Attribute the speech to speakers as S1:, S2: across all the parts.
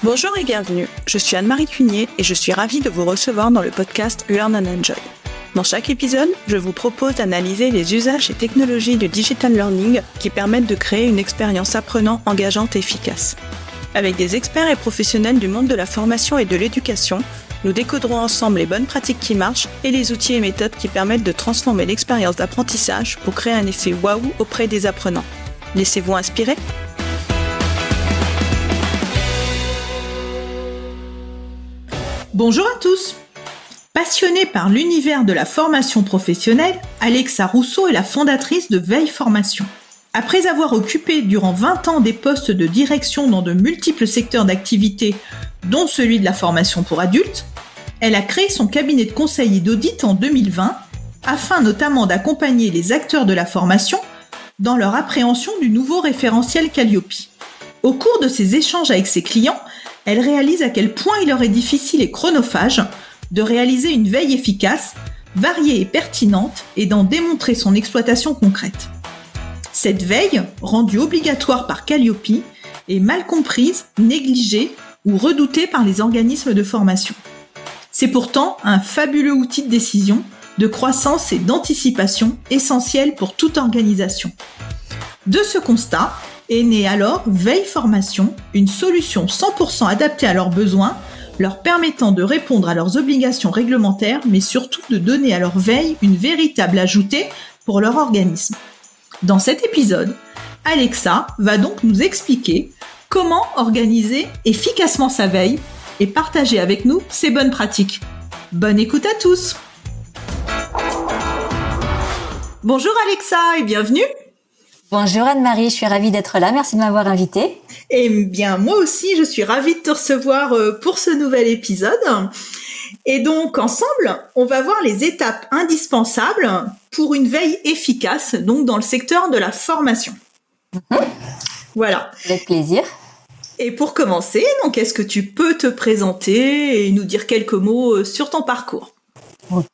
S1: Bonjour et bienvenue, je suis Anne-Marie Cunier et je suis ravie de vous recevoir dans le podcast Learn and Enjoy. Dans chaque épisode, je vous propose d'analyser les usages et technologies du digital learning qui permettent de créer une expérience apprenant, engageante et efficace. Avec des experts et professionnels du monde de la formation et de l'éducation, nous décoderons ensemble les bonnes pratiques qui marchent et les outils et méthodes qui permettent de transformer l'expérience d'apprentissage pour créer un effet waouh auprès des apprenants. Laissez-vous inspirer.
S2: Bonjour à tous. Passionnée par l'univers de la formation professionnelle, Alexa Rousseau est la fondatrice de Veille Formation. Après avoir occupé durant 20 ans des postes de direction dans de multiples secteurs d'activité, dont celui de la formation pour adultes, elle a créé son cabinet de conseil et d'audit en 2020, afin notamment d'accompagner les acteurs de la formation dans leur appréhension du nouveau référentiel Calliope. Au cours de ses échanges avec ses clients, elle réalise à quel point il leur est difficile et chronophage de réaliser une veille efficace, variée et pertinente et d'en démontrer son exploitation concrète. Cette veille, rendue obligatoire par Calliope, est mal comprise, négligée ou redoutée par les organismes de formation. C'est pourtant un fabuleux outil de décision, de croissance et d'anticipation essentiel pour toute organisation. De ce constat, est née alors Veille Formation, une solution 100% adaptée à leurs besoins, leur permettant de répondre à leurs obligations réglementaires, mais surtout de donner à leur veille une véritable ajoutée pour leur organisme. Dans cet épisode, Alexa va donc nous expliquer comment organiser efficacement sa veille et partager avec nous ses bonnes pratiques. Bonne écoute à tous! Bonjour Alexa et bienvenue!
S3: Bonjour Anne-Marie, je suis ravie d'être là, merci de m'avoir invitée.
S2: Eh bien, moi aussi, je suis ravie de te recevoir pour ce nouvel épisode. Et donc, ensemble, on va voir les étapes indispensables pour une veille efficace, donc dans le secteur de la formation. Voilà.
S3: Avec plaisir.
S2: Et pour commencer, donc, est-ce que tu peux te présenter et nous dire quelques mots sur ton parcours ?
S3: Ok.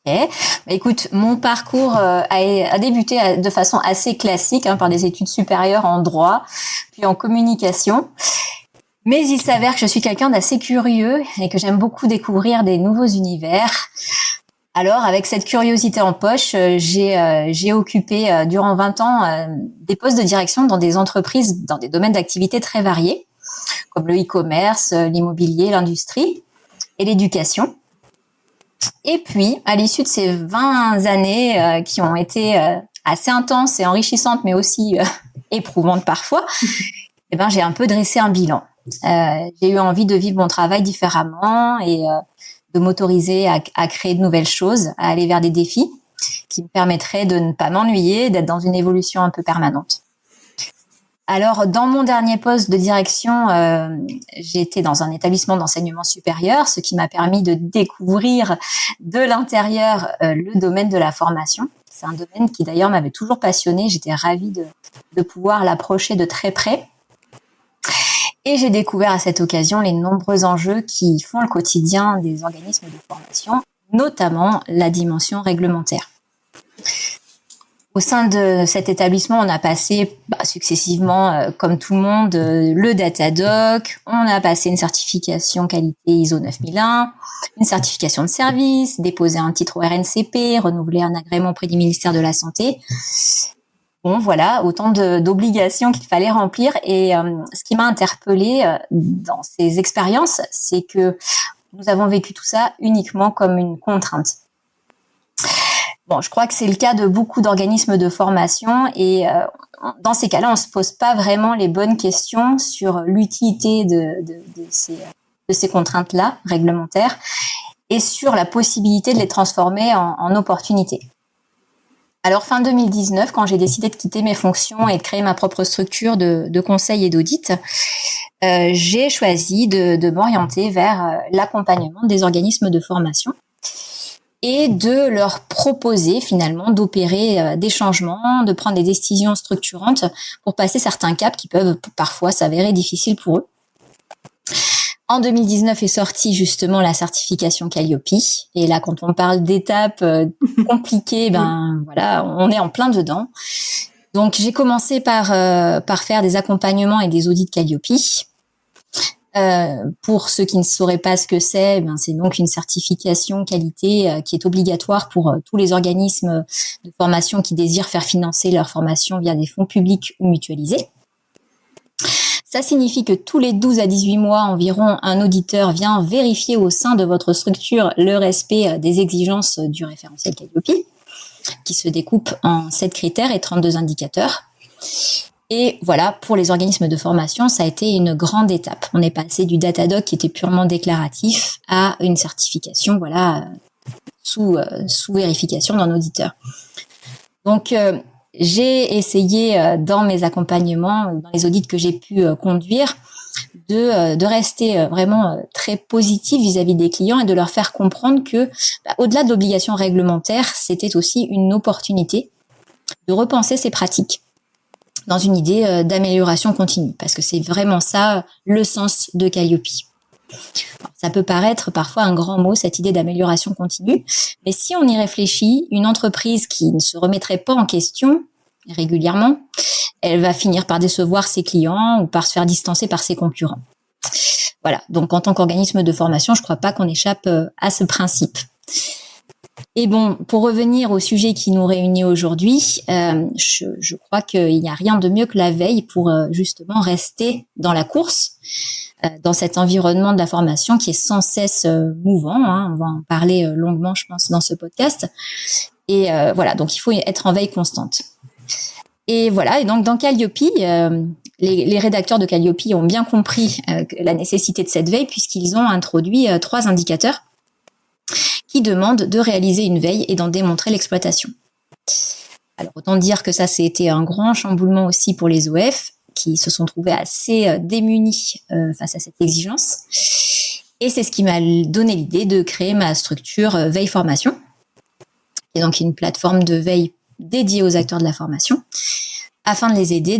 S3: Écoute, mon parcours a débuté de façon assez classique par des études supérieures en droit, puis en communication. Mais il s'avère que je suis quelqu'un d'assez curieux et que j'aime beaucoup découvrir des nouveaux univers. Alors, avec cette curiosité en poche, j'ai occupé durant 20 ans des postes de direction dans des entreprises, dans des domaines d'activité très variés, comme le e-commerce, l'immobilier, l'industrie et l'éducation. Et puis, à l'issue de ces 20 années qui ont été assez intenses et enrichissantes, mais aussi éprouvantes parfois, j'ai un peu dressé un bilan. J'ai eu envie de vivre mon travail différemment et de m'autoriser à créer de nouvelles choses, à aller vers des défis qui me permettraient de ne pas m'ennuyer, d'être dans une évolution un peu permanente. Alors, dans mon dernier poste de direction, j'étais dans un établissement d'enseignement supérieur, ce qui m'a permis de découvrir de l'intérieur le domaine de la formation. C'est un domaine qui d'ailleurs m'avait toujours passionnée. J'étais ravie de pouvoir l'approcher de très près. Et j'ai découvert à cette occasion les nombreux enjeux qui font le quotidien des organismes de formation, notamment la dimension réglementaire. Au sein de cet établissement, on a passé successivement, comme tout le monde, le Datadoc, on a passé une certification qualité ISO 9001, une certification de service, déposé un titre au RNCP, renouvelé un agrément auprès du ministère de la Santé. Bon, voilà, autant d'obligations qu'il fallait remplir. Et ce qui m'a interpellée dans ces expériences, c'est que nous avons vécu tout ça uniquement comme une contrainte. Bon, je crois que c'est le cas de beaucoup d'organismes de formation et dans ces cas-là, on se pose pas vraiment les bonnes questions sur l'utilité de ces contraintes-là réglementaires et sur la possibilité de les transformer en opportunités. Alors, fin 2019, quand j'ai décidé de quitter mes fonctions et de créer ma propre structure de conseil et d'audit, j'ai choisi de m'orienter vers l'accompagnement des organismes de formation et de leur proposer finalement d'opérer des changements, de prendre des décisions structurantes pour passer certains caps qui peuvent parfois s'avérer difficiles pour eux. En 2019 est sortie justement la certification Calliope. Et là, quand on parle d'étapes compliquées, voilà, on est en plein dedans. Donc, j'ai commencé par faire des accompagnements et des audits Calliope. Pour ceux qui ne sauraient pas ce que c'est donc une certification qualité qui est obligatoire pour tous les organismes de formation qui désirent faire financer leur formation via des fonds publics ou mutualisés. Ça signifie que tous les 12 à 18 mois environ, un auditeur vient vérifier au sein de votre structure le respect des exigences du référentiel Calliope, qui se découpe en 7 critères et 32 indicateurs. Et voilà, pour les organismes de formation, ça a été une grande étape. On est passé du Datadoc qui était purement déclaratif à une certification, sous vérification d'un auditeur. Donc, j'ai essayé dans mes accompagnements, dans les audits que j'ai pu conduire, de rester vraiment très positif vis-à-vis des clients et de leur faire comprendre que, au-delà de l'obligation réglementaire, c'était aussi une opportunité de repenser ces pratiques dans une idée d'amélioration continue, parce que c'est vraiment ça le sens de Calliope. Alors, ça peut paraître parfois un grand mot, cette idée d'amélioration continue, mais si on y réfléchit, une entreprise qui ne se remettrait pas en question régulièrement, elle va finir par décevoir ses clients ou par se faire distancer par ses concurrents. Voilà, donc en tant qu'organisme de formation, je ne crois pas qu'on échappe à ce principe. Et bon, pour revenir au sujet qui nous réunit aujourd'hui, je crois qu'il n'y a rien de mieux que la veille pour justement rester dans la course, dans cet environnement de la formation qui est sans cesse mouvant. On va en parler longuement, je pense, dans ce podcast. Et voilà, donc il faut être en veille constante. Et voilà, et donc dans Calliope, les rédacteurs de Calliope ont bien compris la nécessité de cette veille puisqu'ils ont introduit 3 indicateurs qui demandent de réaliser une veille et d'en démontrer l'exploitation. Alors autant dire que ça, c'était un grand chamboulement aussi pour les OF qui se sont trouvés assez démunis face à cette exigence. Et c'est ce qui m'a donné l'idée de créer ma structure Veille Formation, qui est donc une plateforme de veille dédiée aux acteurs de la formation, afin de les aider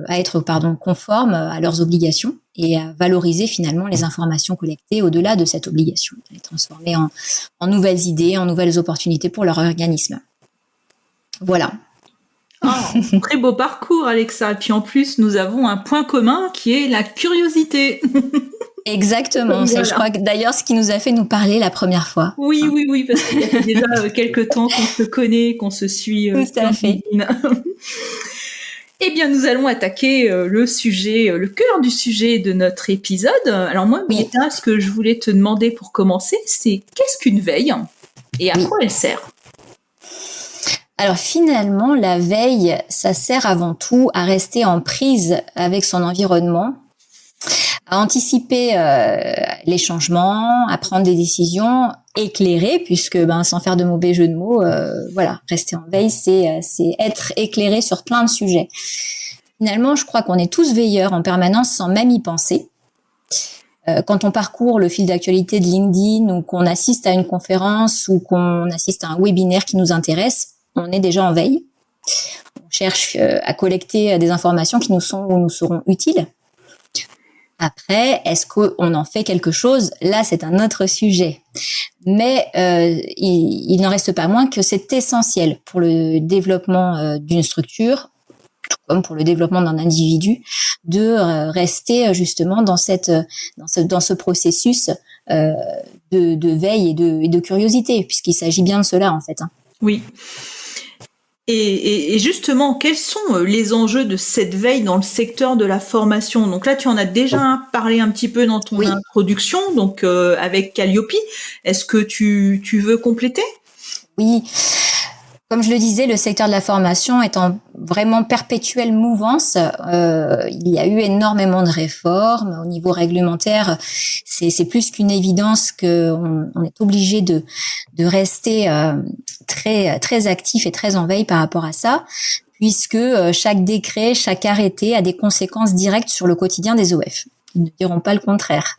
S3: à être conformes à leurs obligations et à valoriser finalement les informations collectées au-delà de cette obligation, les transformer en nouvelles idées, en nouvelles opportunités pour leur organisme. Voilà.
S2: Très beau parcours, Alexa. Et puis en plus, nous avons un point commun qui est la curiosité.
S3: Exactement. C'est, je crois que d'ailleurs, ce qui nous a fait nous parler la première fois.
S2: Oui, parce qu'il y a déjà quelques temps qu'on se connaît, qu'on se suit.
S3: Tout à fait.
S2: Eh bien, nous allons attaquer le cœur du sujet de notre épisode. Alors moi, Meta, ce que je voulais te demander pour commencer, c'est qu'est-ce qu'une veille et à quoi elle sert ?
S3: Alors finalement, la veille, ça sert avant tout à rester en prise avec son environnement, à anticiper les changements, à prendre des décisions éclairées, puisque sans faire de mauvais jeu de mots, rester en veille, c'est être éclairé sur plein de sujets. Finalement, je crois qu'on est tous veilleurs en permanence sans même y penser. Quand on parcourt le fil d'actualité de LinkedIn ou qu'on assiste à une conférence ou qu'on assiste à un webinaire qui nous intéresse, on est déjà en veille. On cherche à collecter des informations qui nous sont ou nous seront utiles. Après, est-ce qu'on en fait quelque chose ? Là, c'est un autre sujet. Mais il n'en reste pas moins que c'est essentiel pour le développement d'une structure, tout comme pour le développement d'un individu, de rester justement dans ce processus de veille et de curiosité, puisqu'il s'agit bien de cela en fait.
S2: Oui. Et justement, quels sont les enjeux de cette veille dans le secteur de la formation ? Donc là, tu en as déjà parlé un petit peu dans ton introduction, donc avec Calliope. Est-ce que tu veux compléter ?
S3: Oui. Comme je le disais, le secteur de la formation est en vraiment perpétuelle mouvance. Il y a eu énormément de réformes au niveau réglementaire. C'est plus qu'une évidence qu'on est obligé de rester très très actif et très en veille par rapport à ça, puisque chaque décret, chaque arrêté a des conséquences directes sur le quotidien des OF. Ils ne diront pas le contraire.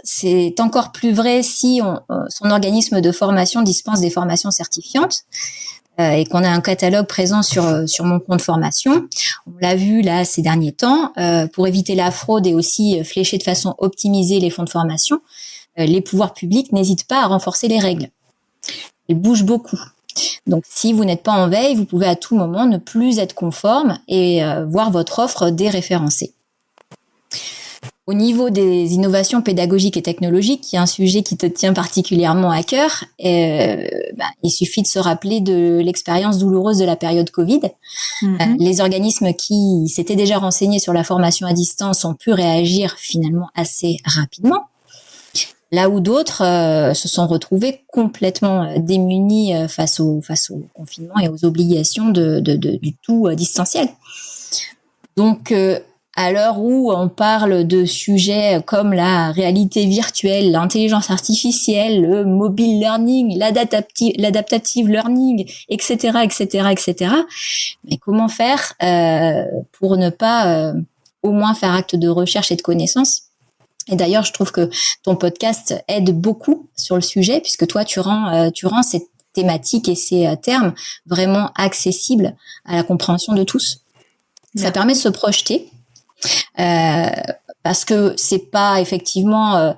S3: C'est encore plus vrai si son organisme de formation dispense des formations certifiantes et qu'on a un catalogue présent sur mon compte formation. On l'a vu là ces derniers temps. Pour éviter la fraude et aussi flécher de façon optimisée les fonds de formation, les pouvoirs publics n'hésitent pas à renforcer les règles. Elles bougent beaucoup. Donc, si vous n'êtes pas en veille, vous pouvez à tout moment ne plus être conforme et voir votre offre déréférencée. Au niveau des innovations pédagogiques et technologiques, qui est un sujet qui te tient particulièrement à cœur, il suffit de se rappeler de l'expérience douloureuse de la période Covid. Les organismes qui s'étaient déjà renseignés sur la formation à distance ont pu réagir finalement assez rapidement, là où d'autres se sont retrouvés complètement démunis face au confinement et aux obligations du tout distanciel. Donc, à l'heure où on parle de sujets comme la réalité virtuelle, l'intelligence artificielle, le mobile learning, l'adaptative learning, etc., mais comment faire pour ne pas au moins faire acte de recherche et de connaissance? Et d'ailleurs, je trouve que ton podcast aide beaucoup sur le sujet, puisque toi, tu rends ces thématiques et ces termes vraiment accessibles à la compréhension de tous. Ça permet de se projeter. Parce que c'est pas effectivement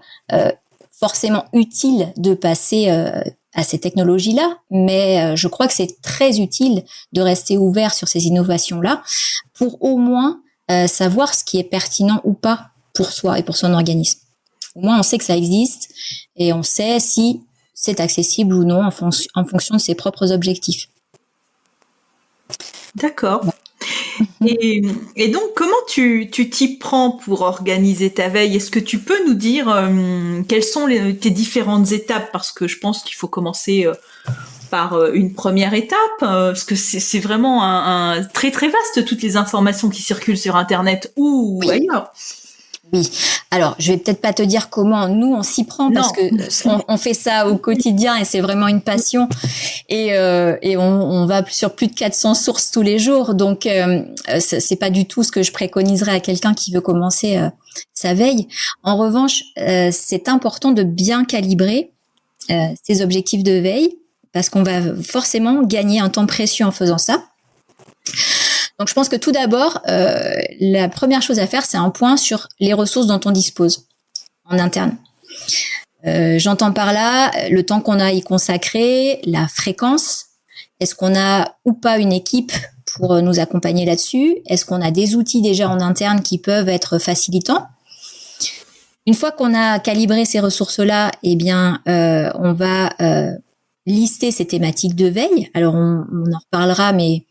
S3: forcément utile de passer à ces technologies-là, mais je crois que c'est très utile de rester ouvert sur ces innovations-là pour au moins savoir ce qui est pertinent ou pas pour soi et pour son organisme. Au moins, on sait que ça existe et on sait si c'est accessible ou non en fonction de ses propres objectifs.
S2: D'accord. Et donc, comment tu t'y prends pour organiser ta veille? Est-ce que tu peux nous dire quelles sont tes différentes étapes? Parce que je pense qu'il faut commencer par une première étape, parce que c'est vraiment un très très vaste, toutes les informations qui circulent sur Internet ou ailleurs.
S3: Oui. Alors, je vais peut-être pas te dire comment nous on s'y prend parce que on fait ça au quotidien et c'est vraiment une passion et on va sur plus de 400 sources tous les jours. Donc c'est pas du tout ce que je préconiserais à quelqu'un qui veut commencer sa veille. En revanche, c'est important de bien calibrer ses objectifs de veille parce qu'on va forcément gagner un temps précieux en faisant ça. Donc, je pense que tout d'abord, la première chose à faire, c'est un point sur les ressources dont on dispose en interne. J'entends par là le temps qu'on a à y consacrer, la fréquence. Est-ce qu'on a ou pas une équipe pour nous accompagner là-dessus? Est-ce qu'on a des outils déjà en interne qui peuvent être facilitants? Une fois qu'on a calibré ces ressources-là, eh bien, on va lister ces thématiques de veille. Alors, on en reparlera, mais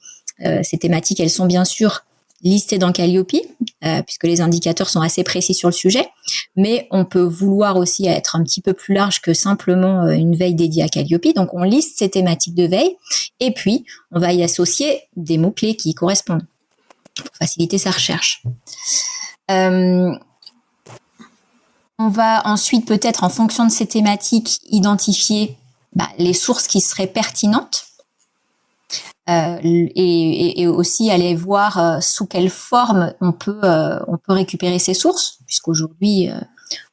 S3: ces thématiques, elles sont bien sûr listées dans Calliope, puisque les indicateurs sont assez précis sur le sujet, mais on peut vouloir aussi être un petit peu plus large que simplement une veille dédiée à Calliope. Donc, on liste ces thématiques de veille, et puis on va y associer des mots-clés qui y correspondent pour faciliter sa recherche. On va ensuite peut-être, en fonction de ces thématiques, identifier les sources qui seraient pertinentes. Et aussi aller voir sous quelle forme on peut récupérer ces sources, puisqu'aujourd'hui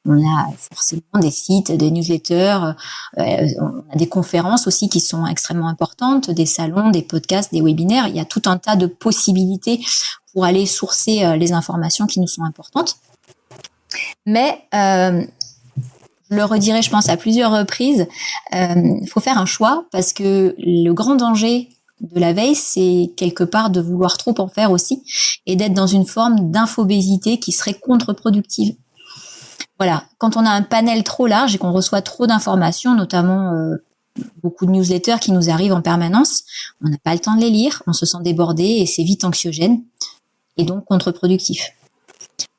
S3: on a forcément des sites, des newsletters, on a des conférences aussi qui sont extrêmement importantes, des salons, des podcasts, des webinaires. Il y a tout un tas de possibilités pour aller sourcer les informations qui nous sont importantes. Mais je le redirai, je pense, à plusieurs reprises, faut faire un choix parce que le grand danger de la veille, c'est quelque part de vouloir trop en faire aussi et d'être dans une forme d'infobésité qui serait contre-productive. Voilà, quand on a un panel trop large et qu'on reçoit trop d'informations, notamment beaucoup de newsletters qui nous arrivent en permanence, on n'a pas le temps de les lire, on se sent débordé et c'est vite anxiogène et donc contre-productif.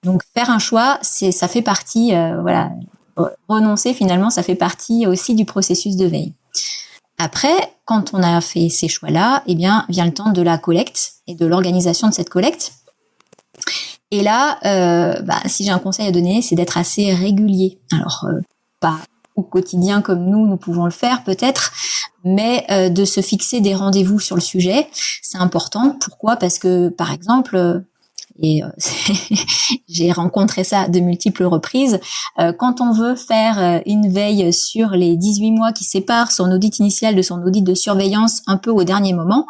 S3: Donc faire un choix, ça fait partie, renoncer finalement, ça fait partie aussi du processus de veille. Après, quand on a fait ces choix-là, eh bien, vient le temps de la collecte et de l'organisation de cette collecte. Et là, si j'ai un conseil à donner, c'est d'être assez régulier. Alors, pas au quotidien comme nous pouvons le faire peut-être, mais de se fixer des rendez-vous sur le sujet, c'est important. Pourquoi ? Parce que, par exemple, j'ai rencontré ça de multiples reprises. Quand on veut faire une veille sur les 18 mois qui séparent son audit initial de son audit de surveillance un peu au dernier moment,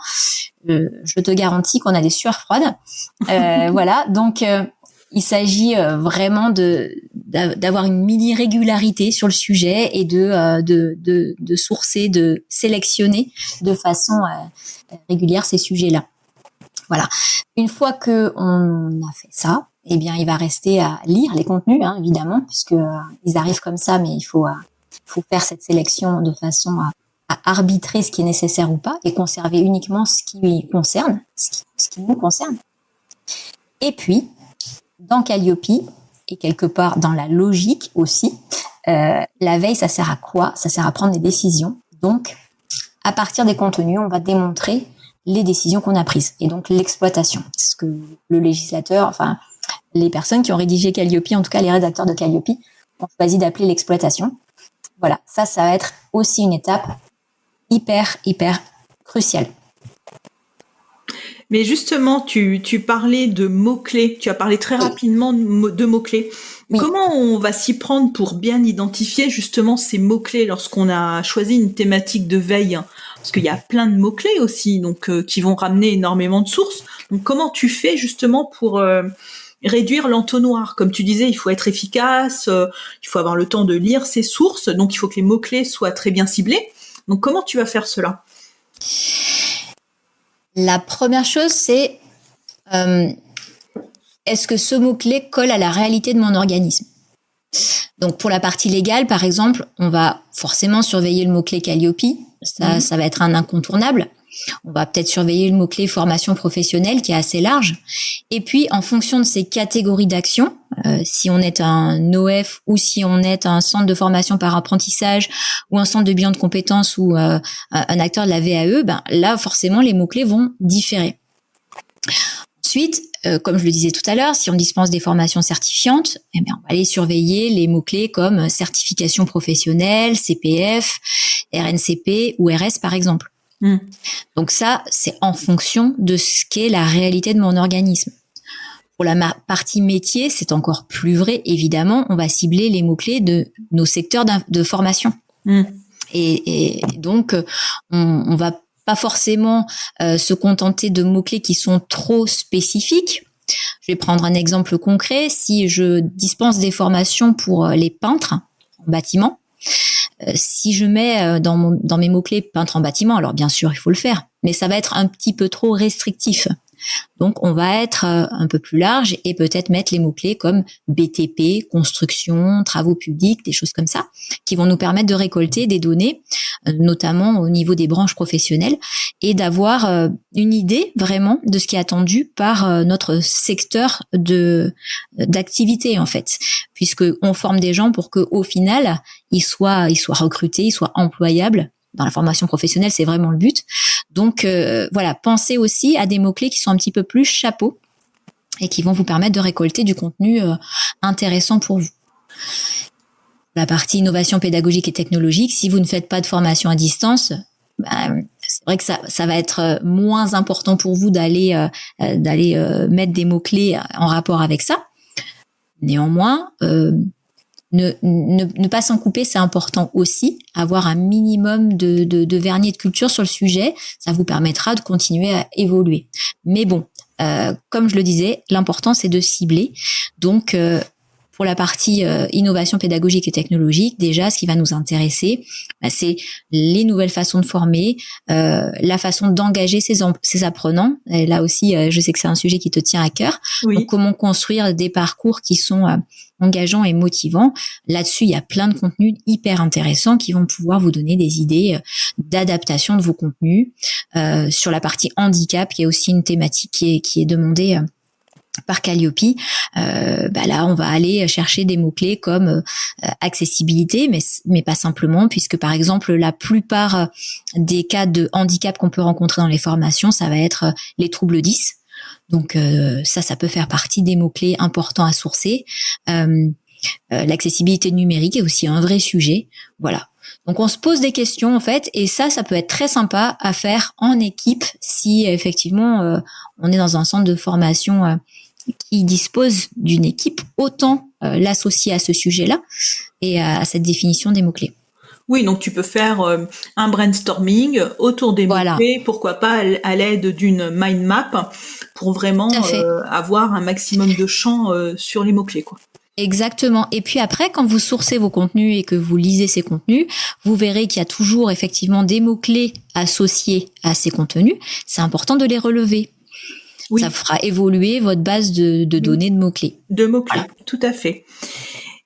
S3: je te garantis qu'on a des sueurs froides. Voilà, donc il s'agit vraiment d'avoir une mini-régularité sur le sujet et de sourcer, de sélectionner de façon régulière ces sujets-là. Voilà. Une fois que on a fait ça, eh bien, il va rester à lire les contenus, hein, évidemment, puisque ils arrivent comme ça, mais il faut faire cette sélection de façon à arbitrer ce qui est nécessaire ou pas et conserver uniquement ce qui concerne, ce qui nous concerne. Et puis, dans Calliope, et quelque part dans la logique aussi, la veille, ça sert à quoi? Ça sert à prendre des décisions. Donc, à partir des contenus, on va démontrer les décisions qu'on a prises et donc l'exploitation. C'est ce que le législateur, enfin les personnes qui ont rédigé Calliope, en tout cas les rédacteurs de Calliope, ont choisi d'appeler l'exploitation. Voilà, ça va être aussi une étape hyper cruciale.
S2: Mais justement, tu parlais de mots-clés. Tu as parlé très rapidement de mots-clés. Oui. Comment on va s'y prendre pour bien identifier justement ces mots-clés lorsqu'on a choisi une thématique de veille? Parce qu'il y a plein de mots-clés aussi, donc qui vont ramener énormément de sources. Donc comment tu fais justement pour réduire l'entonnoir? Comme tu disais, il faut être efficace, il faut avoir le temps de lire ces sources, donc il faut que les mots-clés soient très bien ciblés. Donc comment tu vas faire cela?
S3: La première chose, c'est est-ce que ce mot-clé colle à la réalité de mon organisme? Donc, pour la partie légale, par exemple, on va forcément surveiller le mot-clé Calliope. Ça va être un incontournable. On va peut-être surveiller le mot-clé formation professionnelle qui est assez large. Et puis, en fonction de ces catégories d'action, si on est un OF ou si on est un centre de formation par apprentissage ou un centre de bilan de compétences ou un acteur de la VAE, là, forcément, les mots-clés vont différer. Ensuite, comme je le disais tout à l'heure, si on dispense des formations certifiantes, on va aller surveiller les mots-clés comme certification professionnelle, CPF, RNCP ou RS par exemple. Donc ça, c'est en fonction de ce qu'est la réalité de mon organisme. Pour la partie métier, c'est encore plus vrai, évidemment, on va cibler les mots-clés de nos secteurs de formation. Et donc, on va pas forcément se contenter de mots-clés qui sont trop spécifiques. Je vais prendre un exemple concret. Si je dispense des formations pour les peintres en bâtiment, si je mets dans mes mots-clés peintre en bâtiment, alors bien sûr, il faut le faire, mais ça va être un petit peu trop restrictif. Donc, on va être un peu plus large et peut-être mettre les mots-clés comme BTP, construction, travaux publics, des choses comme ça, qui vont nous permettre de récolter des données, notamment au niveau des branches professionnelles, et d'avoir une idée vraiment de ce qui est attendu par notre secteur d'activité, en fait, puisque on forme des gens pour qu'au final, ils soient recrutés, ils soient employables. Dans la formation professionnelle, c'est vraiment le but. Donc, voilà, pensez aussi à des mots-clés qui sont un petit peu plus chapeaux et qui vont vous permettre de récolter du contenu intéressant pour vous. La partie innovation pédagogique et technologique, si vous ne faites pas de formation à distance, c'est vrai que ça va être moins important pour vous d'aller mettre des mots-clés en rapport avec ça. Néanmoins, ne pas s'en couper, c'est important aussi. Avoir un minimum de vernis et de culture sur le sujet, ça vous permettra de continuer à évoluer. Mais bon, comme je le disais, l'important c'est de cibler. Donc, pour la partie innovation pédagogique et technologique, déjà, ce qui va nous intéresser, c'est les nouvelles façons de former, la façon d'engager ses apprenants. Et là aussi, je sais que c'est un sujet qui te tient à cœur. Oui. Donc, comment construire des parcours qui sont engageants et motivants. Là-dessus, il y a plein de contenus hyper intéressants qui vont pouvoir vous donner des idées d'adaptation de vos contenus. Sur la partie handicap, qui est aussi une thématique qui est demandée par Calliope, là on va aller chercher des mots-clés comme accessibilité, mais pas simplement, puisque par exemple la plupart des cas de handicap qu'on peut rencontrer dans les formations, ça va être les troubles 10. Donc ça peut faire partie des mots-clés importants à sourcer. L'accessibilité numérique est aussi un vrai sujet. Voilà. Donc on se pose des questions en fait, et ça peut être très sympa à faire en équipe si effectivement on est dans un centre de formation qui dispose d'une équipe, autant l'associer à ce sujet-là et à cette définition des mots-clés.
S2: Oui, donc tu peux faire un brainstorming autour des mots-clés, pourquoi pas à l'aide d'une mind map pour vraiment avoir un maximum de champs sur les mots-clés, quoi.
S3: Exactement. Et puis après, quand vous sourcez vos contenus et que vous lisez ces contenus, vous verrez qu'il y a toujours effectivement des mots-clés associés à ces contenus. C'est important de les relever.
S2: Oui.
S3: Ça fera évoluer votre base de données de mots-clés.
S2: De mots-clés, tout à fait.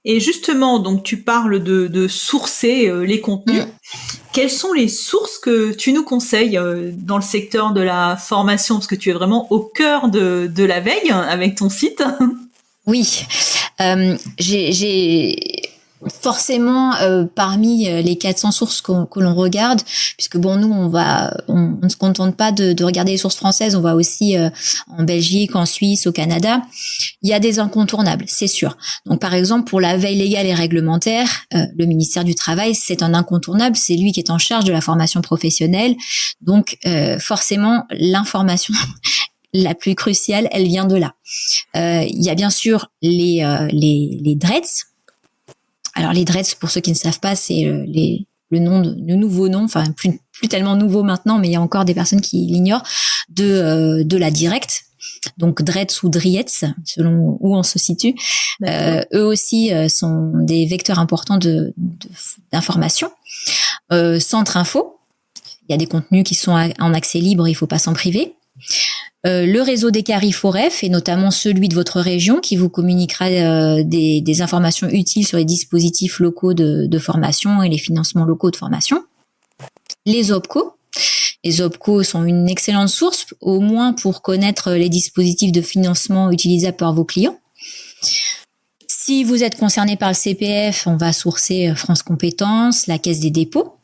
S2: Et justement, donc tu parles de sourcer les contenus. Quelles sont les sources que tu nous conseilles dans le secteur de la formation? Parce que tu es vraiment au cœur de la veille avec ton site.
S3: Oui, j'ai forcément parmi les 400 sources que l'on regarde, puisque bon, nous on ne se contente pas de regarder les sources françaises, on va aussi en Belgique, en Suisse, au Canada. Il y a des incontournables, c'est sûr. Donc par exemple pour la veille légale et réglementaire, le ministère du Travail c'est un incontournable, c'est lui qui est en charge de la formation professionnelle. Donc forcément l'information la plus cruciale, elle vient de là. Il y a bien sûr les DREDS. Alors les DREDS, pour ceux qui ne savent pas, c'est le nouveau nom, enfin plus tellement nouveau maintenant, mais il y a encore des personnes qui l'ignorent, de la Direct. Donc DREDS ou DRIETS, selon où on se situe. Eux aussi sont des vecteurs importants d'information. Centre Info, il y a des contenus qui sont en accès libre, il ne faut pas s'en priver. Le réseau des CARIFOREF et notamment celui de votre région qui vous communiquera des informations utiles sur les dispositifs locaux de formation et les financements locaux de formation. Les OPCO. Les OPCO sont une excellente source, au moins pour connaître les dispositifs de financement utilisables par vos clients. Si vous êtes concerné par le CPF, on va sourcer France Compétences, la Caisse des dépôts.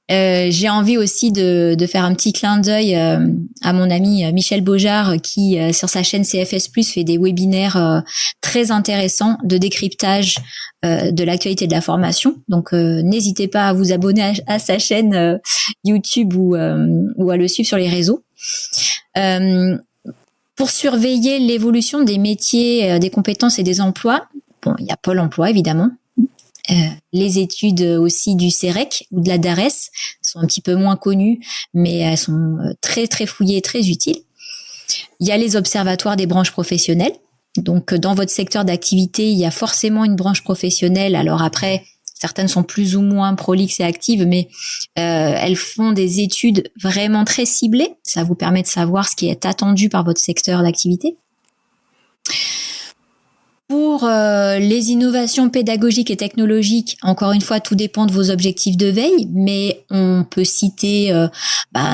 S3: J'ai envie aussi de faire un petit clin d'œil à mon ami Michel Beaujard qui, sur sa chaîne CFS+, fait des webinaires très intéressants de décryptage de l'actualité de la formation. Donc, n'hésitez pas à vous abonner à sa chaîne YouTube ou à le suivre sur les réseaux. Pour surveiller l'évolution des métiers, des compétences et des emplois, bon, il y a Pôle emploi, évidemment. Les études aussi du CEREC ou de la DARES sont un petit peu moins connues, mais elles sont très très fouillées et très utiles. Il y a les observatoires des branches professionnelles. Donc dans votre secteur d'activité, il y a forcément une branche professionnelle. Alors après, certaines sont plus ou moins prolixes et actives, mais elles font des études vraiment très ciblées. Ça vous permet de savoir ce qui est attendu par votre secteur d'activité. Pour les innovations pédagogiques et technologiques, encore une fois, tout dépend de vos objectifs de veille, mais on peut citer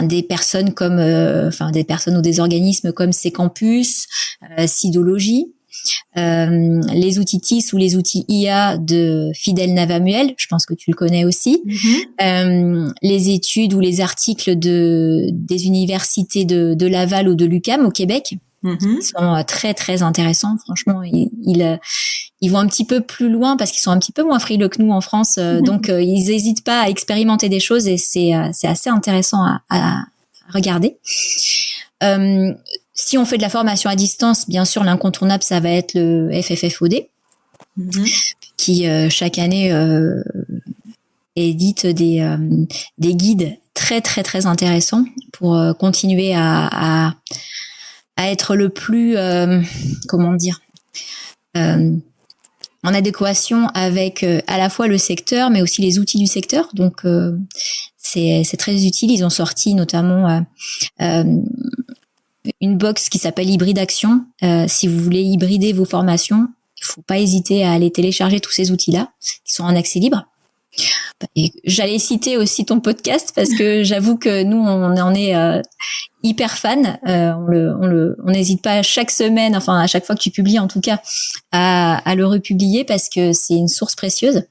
S3: des personnes comme, des personnes ou des organismes comme Ccampus, Sidologie, les outils TIS ou les outils IA de Fidel Navamuel, je pense que tu le connais aussi, les études ou les articles des universités de Laval ou de l'UQAM au Québec. Ils sont très très intéressants, franchement. Ils vont un petit peu plus loin parce qu'ils sont un petit peu moins frileux que nous en France, donc ils n'hésitent pas à expérimenter des choses et c'est assez intéressant à regarder. Si on fait de la formation à distance, bien sûr l'incontournable ça va être le FFFOD qui chaque année édite des guides très très très intéressants pour continuer à être le plus, en adéquation avec à la fois le secteur, mais aussi les outils du secteur. Donc, c'est très utile. Ils ont sorti notamment une box qui s'appelle Hybride Action. Si vous voulez hybrider vos formations, il faut pas hésiter à aller télécharger tous ces outils-là qui sont en accès libre. Et j'allais citer aussi ton podcast parce que j'avoue que nous on en est hyper fan. On n'hésite pas chaque semaine, enfin à chaque fois que tu publies en tout cas, à le republier parce que c'est une source précieuse.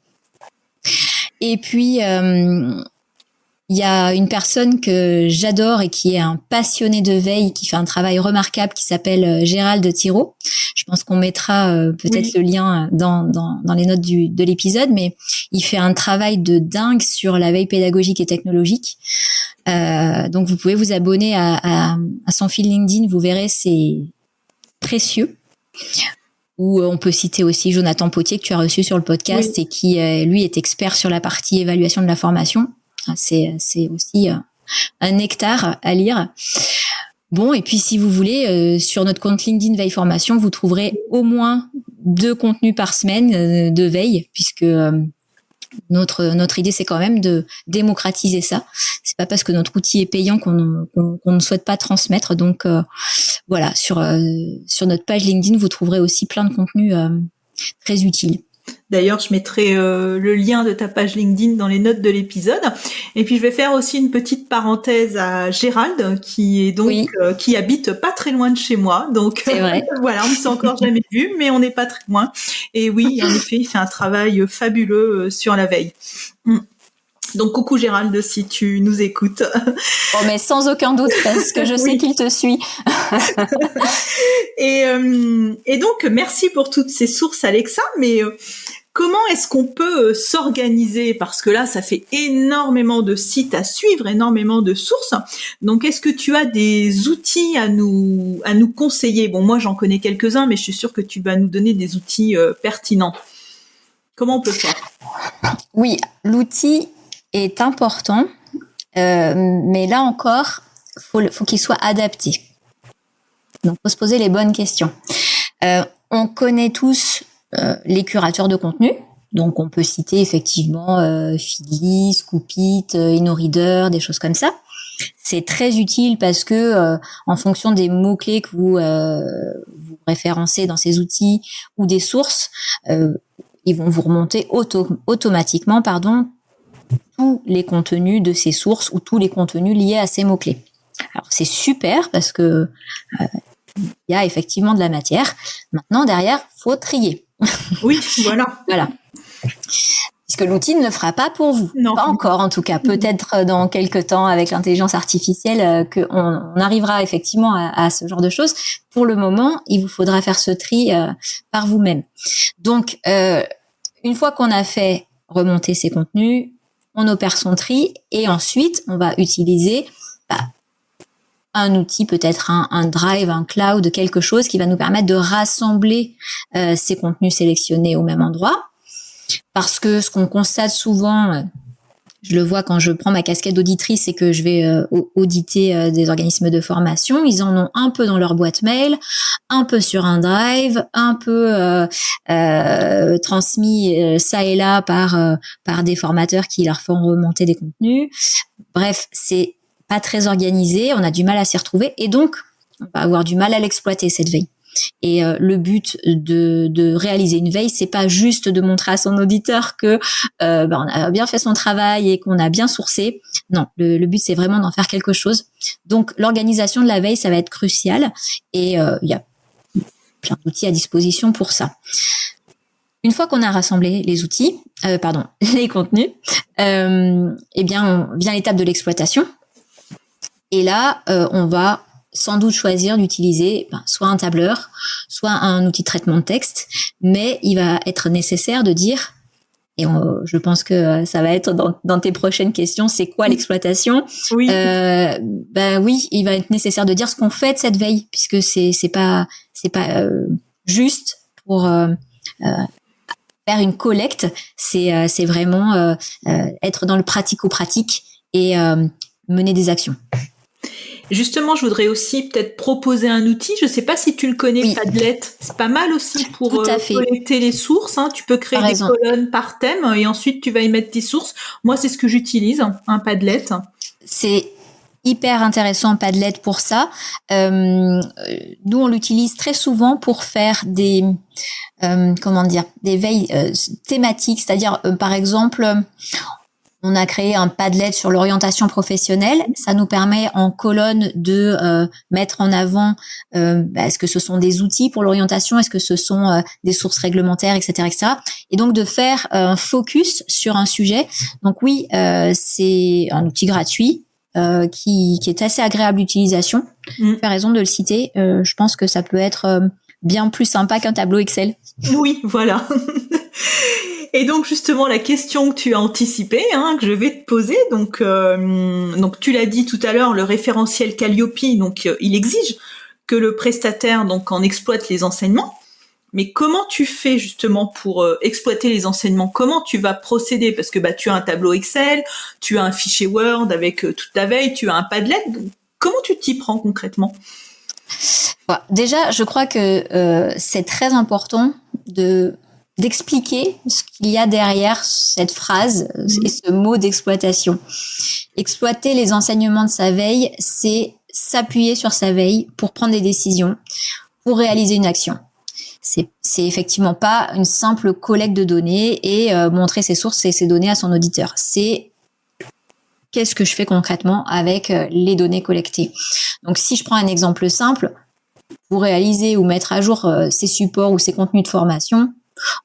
S3: Et puis il y a une personne que j'adore et qui est un passionné de veille, qui fait un travail remarquable, qui s'appelle Gérald Thiraud. Je pense qu'on mettra peut-être le lien dans les notes de l'épisode, mais il fait un travail de dingue sur la veille pédagogique et technologique. Donc vous pouvez vous abonner à son fil LinkedIn, vous verrez, c'est précieux. Ou on peut citer aussi Jonathan Potier que tu as reçu sur le podcast et qui lui est expert sur la partie évaluation de la formation. C'est aussi un nectar à lire. Bon, et puis si vous voulez, sur notre compte LinkedIn Veille Formation, vous trouverez au moins 2 contenus par semaine de veille, puisque Notre idée, c'est quand même de démocratiser ça. C'est pas parce que notre outil est payant qu'on ne souhaite pas transmettre. Donc voilà, sur notre page LinkedIn, vous trouverez aussi plein de contenus très utiles.
S2: D'ailleurs, je mettrai le lien de ta page LinkedIn dans les notes de l'épisode. Et puis, je vais faire aussi une petite parenthèse à Gérald, qui est donc qui habite pas très loin de chez moi. Donc,
S3: c'est vrai.
S2: Voilà, on ne s'est encore jamais vu, mais on n'est pas très loin. Et oui, en effet, il fait un travail fabuleux sur la veille. Donc, coucou Gérald, si tu nous écoutes.
S3: Oh, mais sans aucun doute, parce que je sais qu'il te suit.
S2: Et donc, merci pour toutes ces sources, Alexa, mais comment est-ce qu'on peut s'organiser? Parce que là, ça fait énormément de sites à suivre, énormément de sources. Donc, est-ce que tu as des outils à nous conseiller? Bon, moi, j'en connais quelques-uns, mais je suis sûre que tu vas nous donner des outils pertinents. Comment on peut faire?
S3: Oui, l'outil est important, mais là encore, faut qu'il soit adapté. Donc, faut se poser les bonnes questions. On connaît tous les curateurs de contenu. Donc, on peut citer effectivement Feedly, Scoopit, InnoReader, des choses comme ça. C'est très utile parce que en fonction des mots-clés que vous référencez dans ces outils ou des sources, ils vont vous remonter automatiquement, tous les contenus de ces sources ou tous les contenus liés à ces mots-clés. Alors, c'est super parce que il y a effectivement de la matière. Maintenant, derrière, faut trier.
S2: Oui, voilà.
S3: Voilà. Puisque l'outil ne le fera pas pour vous.
S2: Non.
S3: Pas encore, en tout cas. Peut-être dans quelques temps, avec l'intelligence artificielle, qu'on arrivera effectivement à ce genre de choses. Pour le moment, il vous faudra faire ce tri par vous-même. Donc, une fois qu'on a fait remonter ces contenus, on opère son tri et ensuite, on va utiliser un outil, peut-être un Drive, un Cloud, quelque chose qui va nous permettre de rassembler ces contenus sélectionnés au même endroit. Parce que ce qu'on constate souvent, je le vois quand je prends ma casquette d'auditrice et que je vais auditer des organismes de formation, ils en ont un peu dans leur boîte mail, un peu sur un Drive, un peu transmis ça et là par des formateurs qui leur font remonter des contenus. Bref, c'est pas très organisé, on a du mal à s'y retrouver et donc on va avoir du mal à l'exploiter cette veille. Et le but de réaliser une veille, c'est pas juste de montrer à son auditeur que on a bien fait son travail et qu'on a bien sourcé. Non, le but c'est vraiment d'en faire quelque chose. Donc l'organisation de la veille, ça va être crucial et il y a plein d'outils à disposition pour ça. Une fois qu'on a rassemblé les outils, les contenus, eh bien vient l'étape de l'exploitation. Et là, on va sans doute choisir d'utiliser soit un tableur, soit un outil de traitement de texte, mais il va être nécessaire de dire, et je pense que ça va être dans tes prochaines questions, c'est quoi l'exploitation?
S2: Oui.
S3: Oui, il va être nécessaire de dire ce qu'on fait de cette veille, puisque c'est pas juste pour faire une collecte, c'est vraiment être dans le pratico-pratique et mener des actions.
S2: Justement, je voudrais aussi peut-être proposer un outil. Je ne sais pas si tu le connais,
S3: Oui.
S2: Padlet. C'est pas mal aussi pour collecter les sources. Tu peux créer des colonnes par thème et ensuite tu vas y mettre tes sources. Moi, c'est ce que j'utilise, un Padlet. C'est
S3: hyper intéressant, Padlet, pour ça. Nous, on l'utilise très souvent pour faire des veilles thématiques. C'est-à-dire, par exemple, on a créé un Padlet sur l'orientation professionnelle. Ça nous permet en colonne de mettre en avant est-ce que ce sont des outils pour l'orientation, est-ce que ce sont des sources réglementaires, etc., etc. Et donc de faire un focus sur un sujet. Donc oui, c'est un outil gratuit qui est assez agréable d'utilisation. Tu as raison de le citer. Je pense que ça peut être bien plus sympa qu'un tableau Excel.
S2: Oui, voilà. Et donc justement la question que tu as anticipée, que je vais te poser, donc tu l'as dit tout à l'heure, le référentiel Calliope, donc il exige que le prestataire donc en exploite les enseignements. Mais comment tu fais justement pour exploiter les enseignements? Comment tu vas procéder? Parce que tu as un tableau Excel, tu as un fichier Word avec toute ta veille, tu as un Padlet. Donc, comment tu t'y prends concrètement?
S3: Déjà, je crois que c'est très important de d'expliquer ce qu'il y a derrière cette phrase et ce mot d'exploitation. Exploiter les enseignements de sa veille, c'est s'appuyer sur sa veille pour prendre des décisions, pour réaliser une action. C'est effectivement pas une simple collecte de données et montrer ses sources et ses données à son auditeur. C'est qu'est-ce que je fais concrètement avec les données collectées. Donc, si je prends un exemple simple, pour réaliser ou mettre à jour ces supports ou ces contenus de formation,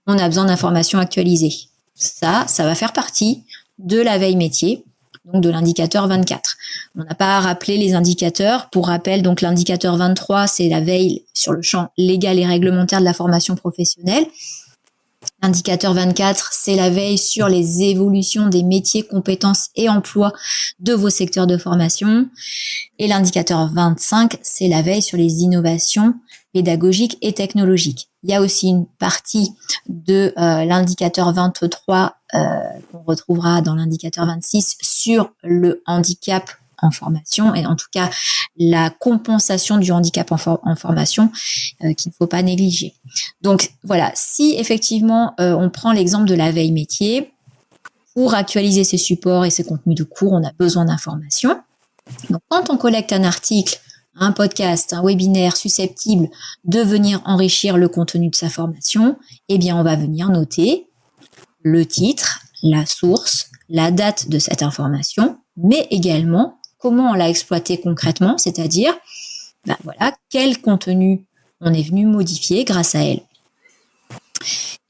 S3: on a besoin d'informations actualisées. Ça va faire partie de la veille métier, donc de l'indicateur 24. On n'a pas à rappeler les indicateurs. Pour rappel, donc l'indicateur 23, c'est la veille sur le champ légal et réglementaire de la formation professionnelle. L'indicateur 24, c'est la veille sur les évolutions des métiers, compétences et emplois de vos secteurs de formation. Et l'indicateur 25, c'est la veille sur les innovations pédagogiques et technologiques. Il y a aussi une partie de l'indicateur 23 qu'on retrouvera dans l'indicateur 26 sur le handicap en formation et en tout cas la compensation du handicap en formation qu'il ne faut pas négliger. Donc voilà, si effectivement on prend l'exemple de la veille métier, pour actualiser ses supports et ses contenus de cours, on a besoin d'informations. Donc quand on collecte un article, un podcast, un webinaire susceptible de venir enrichir le contenu de sa formation, eh bien on va venir noter le titre, la source, la date de cette information, mais également comment on l'a exploité concrètement, c'est-à-dire quel contenu on est venu modifier grâce à elle.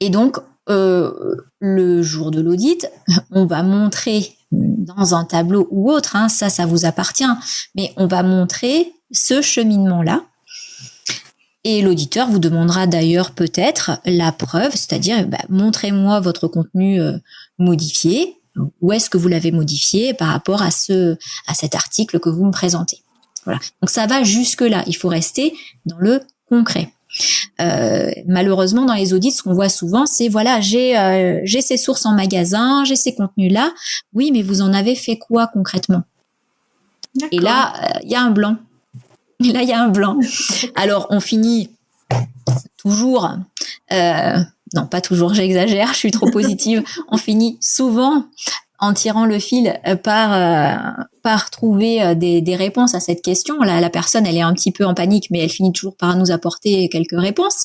S3: Et donc, le jour de l'audit, on va montrer dans un tableau ou autre, ça vous appartient, mais on va montrer ce cheminement-là. Et l'auditeur vous demandera d'ailleurs peut-être la preuve, c'est-à-dire montrez-moi votre contenu modifié. Où est-ce que vous l'avez modifié par rapport à cet article que vous me présentez. Voilà. Donc ça va jusque-là. Il faut rester dans le concret. Malheureusement, dans les audits, ce qu'on voit souvent, c'est j'ai ces sources en magasin, j'ai ces contenus-là. Oui, mais vous en avez fait quoi concrètement? D'accord. Et là, il y a un blanc. Alors, on finit toujours... non, pas toujours, j'exagère, je suis trop positive. On finit souvent en tirant le fil par trouver des réponses à cette question. La personne, elle est un petit peu en panique, mais elle finit toujours par nous apporter quelques réponses.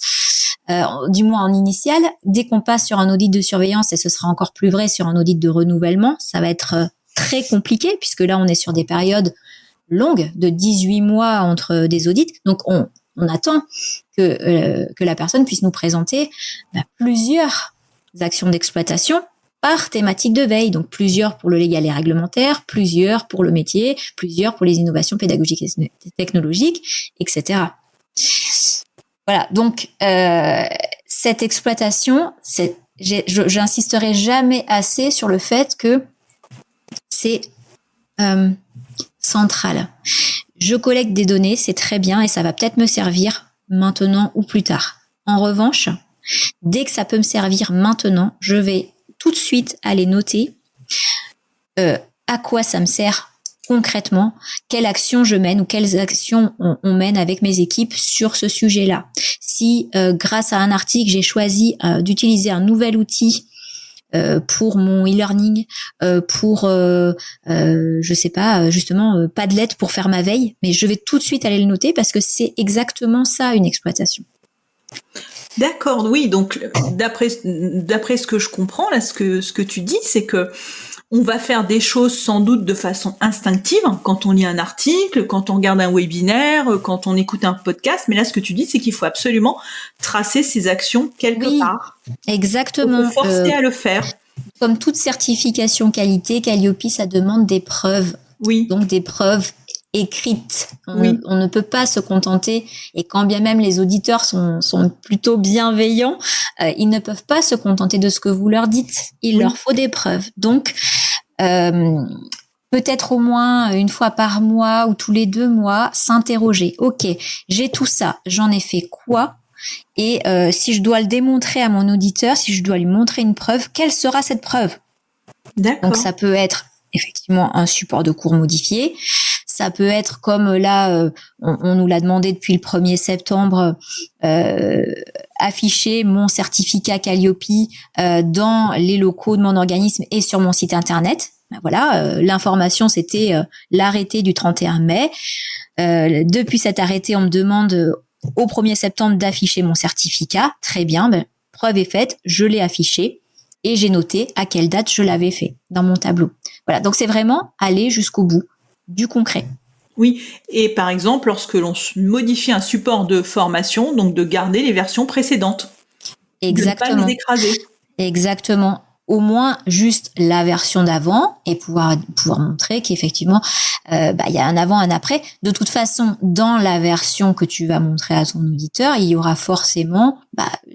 S3: Du moins en initial. Dès qu'on passe sur un audit de surveillance, et ce sera encore plus vrai sur un audit de renouvellement, ça va être très compliqué, puisque là, on est sur des périodes longues de 18 mois entre des audits. Donc, on attend que la personne puisse nous présenter plusieurs actions d'exploitation par thématique de veille. Donc, plusieurs pour le légal et réglementaire, plusieurs pour le métier, plusieurs pour les innovations pédagogiques et technologiques, etc. Voilà. Donc, cette exploitation, j'insisterai jamais assez sur le fait que c'est central. Je collecte des données, c'est très bien et ça va peut-être me servir maintenant ou plus tard. En revanche, dès que ça peut me servir maintenant, je vais tout de suite aller noter à quoi ça me sert concrètement, quelle action je mène ou quelles actions on mène avec mes équipes sur ce sujet-là. Si grâce à un article, j'ai choisi d'utiliser un nouvel outil pour mon e-learning, pour je sais pas, justement Padlet pour faire ma veille, mais je vais tout de suite aller le noter parce que c'est exactement ça une exploitation.
S2: D'accord, oui, donc d'après ce que je comprends là, ce que tu dis, c'est que on va faire des choses sans doute de façon instinctive quand on lit un article, quand on regarde un webinaire, quand on écoute un podcast. Mais là, ce que tu dis, c'est qu'il faut absolument tracer ses actions quelque part.
S3: Exactement.
S2: Il faut forcer à le faire.
S3: Comme toute certification qualité, Calliope, ça demande des preuves.
S2: Oui.
S3: Donc des preuves écrites. On ne peut pas se contenter, et quand bien même les auditeurs sont plutôt bienveillants, ils ne peuvent pas se contenter de ce que vous leur dites. Il leur faut des preuves. Donc, peut-être au moins une fois par mois ou tous les 2 mois, s'interroger. Ok, j'ai tout ça, j'en ai fait quoi? Et si je dois le démontrer à mon auditeur, si je dois lui montrer une preuve, quelle sera cette preuve?
S2: D'accord.
S3: Donc ça peut être effectivement un support de cours modifié, Ça peut être comme là, on nous l'a demandé depuis le 1er septembre, afficher mon certificat Calliope dans les locaux de mon organisme et sur mon site internet. Voilà, l'information, c'était l'arrêté du 31 mai. Depuis cet arrêté, on me demande au 1er septembre d'afficher mon certificat. Très bien, preuve est faite, je l'ai affiché et j'ai noté à quelle date je l'avais fait dans mon tableau. Voilà, donc c'est vraiment aller jusqu'au bout du concret.
S2: Oui, et par exemple, lorsque l'on modifie un support de formation, donc de garder les versions précédentes.
S3: Exactement.
S2: De ne pas les écraser.
S3: Exactement. Au moins juste la version d'avant et pouvoir montrer qu'effectivement il y a un avant, un après. De toute façon, dans la version que tu vas montrer à ton auditeur, il y aura forcément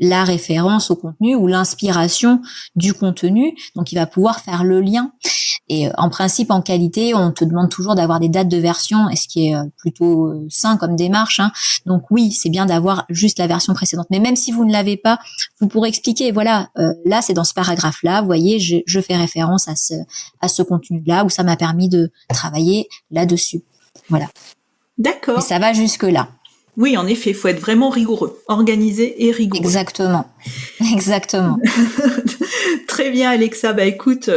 S3: la référence au contenu ou l'inspiration du contenu. Donc, il va pouvoir faire le lien. Et en principe, en qualité, on te demande toujours d'avoir des dates de version, et ce qui est plutôt sain comme démarche. Donc oui, c'est bien d'avoir juste la version précédente. Mais même si vous ne l'avez pas, vous pourrez expliquer. Voilà, là, c'est dans ce paragraphe-là. Vous voyez, je fais référence à ce contenu-là où ça m'a permis de travailler là-dessus. Voilà.
S2: D'accord.
S3: Et ça va jusque-là.
S2: Oui, en effet, il faut être vraiment rigoureux, organisé et rigoureux.
S3: Exactement.
S2: Très bien, Alexa. Écoute,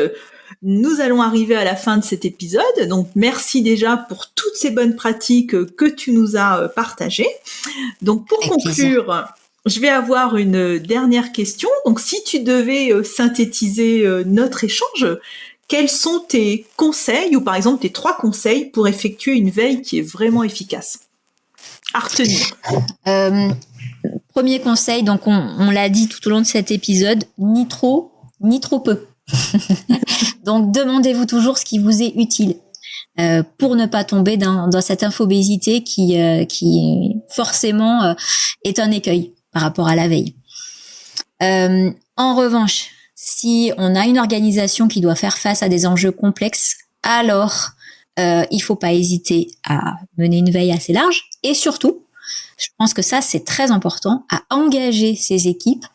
S2: nous allons arriver à la fin de cet épisode. Donc, merci déjà pour toutes ces bonnes pratiques que tu nous as partagées. Donc, pour conclure, je vais avoir une dernière question. Donc, si tu devais synthétiser notre échange, quels sont tes conseils ou par exemple tes 3 conseils pour effectuer une veille qui est vraiment efficace à retenir?
S3: Premier conseil, donc on l'a dit tout au long de cet épisode, ni trop, ni trop peu. Donc demandez-vous toujours ce qui vous est utile pour ne pas tomber dans cette infobésité qui forcément est un écueil par rapport à la veille. En revanche, si on a une organisation qui doit faire face à des enjeux complexes, alors il faut pas hésiter à mener une veille assez large et surtout, je pense que ça c'est très important, à engager ses équipes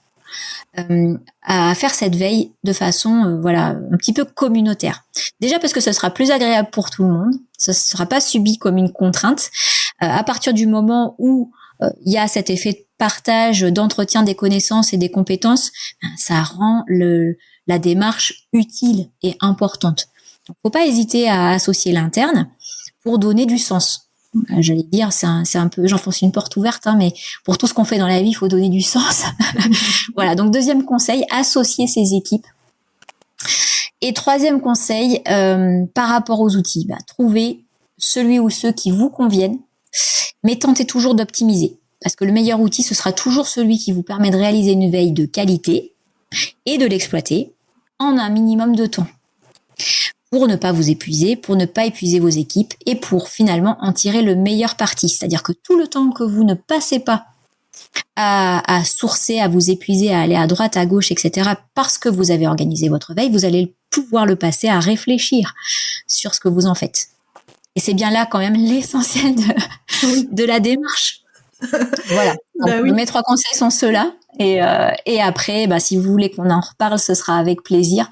S3: à faire cette veille de façon un petit peu communautaire. Déjà parce que ce sera plus agréable pour tout le monde, ça ne sera pas subi comme une contrainte. À partir du moment où il y a cet effet de partage, d'entretien des connaissances et des compétences, ça rend la démarche utile et importante. Donc, faut pas hésiter à associer l'interne pour donner du sens. J'allais dire, c'est un peu, j'enfonce une porte ouverte, mais pour tout ce qu'on fait dans la vie, il faut donner du sens. Voilà. Donc, deuxième conseil, associer ses équipes. Et troisième conseil, par rapport aux outils, trouvez celui ou ceux qui vous conviennent, mais tentez toujours d'optimiser. Parce que le meilleur outil, ce sera toujours celui qui vous permet de réaliser une veille de qualité et de l'exploiter en un minimum de temps. Pour ne pas vous épuiser, pour ne pas épuiser vos équipes et pour finalement en tirer le meilleur parti. C'est-à-dire que tout le temps que vous ne passez pas à sourcer, à vous épuiser, à aller à droite, à gauche, etc., parce que vous avez organisé votre veille, vous allez pouvoir le passer à réfléchir sur ce que vous en faites. Et c'est bien là quand même l'essentiel de la démarche. Voilà. Donc, mes 3 conseils sont ceux-là. Et après, si vous voulez qu'on en reparle, ce sera avec plaisir.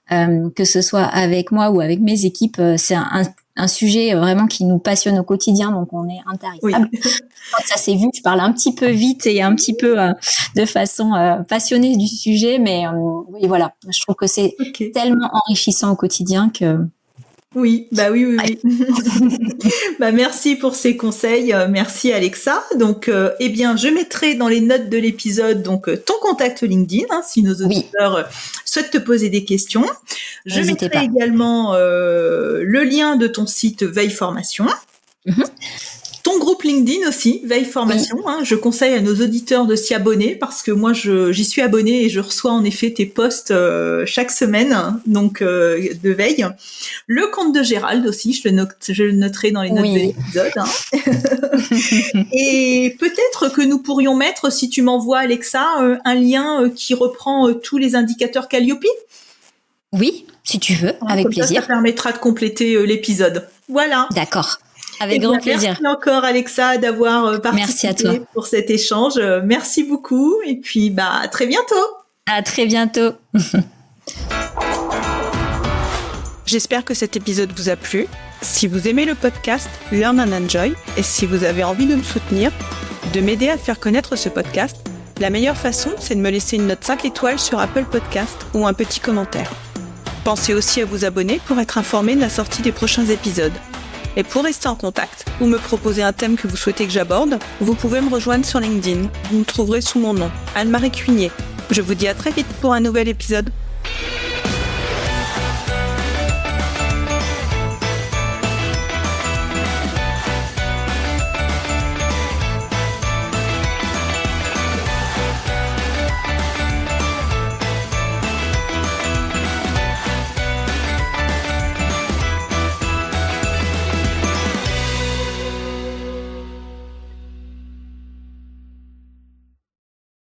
S3: Que ce soit avec moi ou avec mes équipes, c'est un sujet vraiment qui nous passionne au quotidien, donc on est intarissable. Oui. Ça s'est vu, je parle un petit peu vite et un petit peu de façon passionnée du sujet, mais oui, voilà. Je trouve que c'est tellement enrichissant au quotidien que...
S2: Oui. Merci pour ces conseils. Merci Alexa. Donc, je mettrai dans les notes de l'épisode ton contact LinkedIn si nos auditeurs souhaitent te poser des questions. Je mettrai également le lien de ton site Veille Formation. Ton groupe LinkedIn aussi, Veille Formation. Je conseille à nos auditeurs de s'y abonner parce que moi, j'y suis abonnée et je reçois en effet tes posts chaque semaine, donc de veille. Le compte de Gérald aussi, je le noterai dans les notes de l'épisode. Et peut-être que nous pourrions mettre, si tu m'envoies Alexa, un lien qui reprend tous les indicateurs Calliope.
S3: Oui, si tu veux, avec plaisir.
S2: Ça permettra de compléter l'épisode. Voilà.
S3: D'accord. Avec grand plaisir.
S2: Merci encore Alexa d'avoir participé pour cet échange. Merci beaucoup et puis à très bientôt.
S3: À très bientôt.
S1: J'espère que cet épisode vous a plu. Si vous aimez le podcast Learn and Enjoy et si vous avez envie de me soutenir, de m'aider à faire connaître ce podcast, la meilleure façon, c'est de me laisser une note 5 étoiles sur Apple Podcast ou un petit commentaire. Pensez aussi à vous abonner pour être informé de la sortie des prochains épisodes. Et pour rester en contact ou me proposer un thème que vous souhaitez que j'aborde, vous pouvez me rejoindre sur LinkedIn. Vous me trouverez sous mon nom, Anne-Marie Cuinier. Je vous dis à très vite pour un nouvel épisode.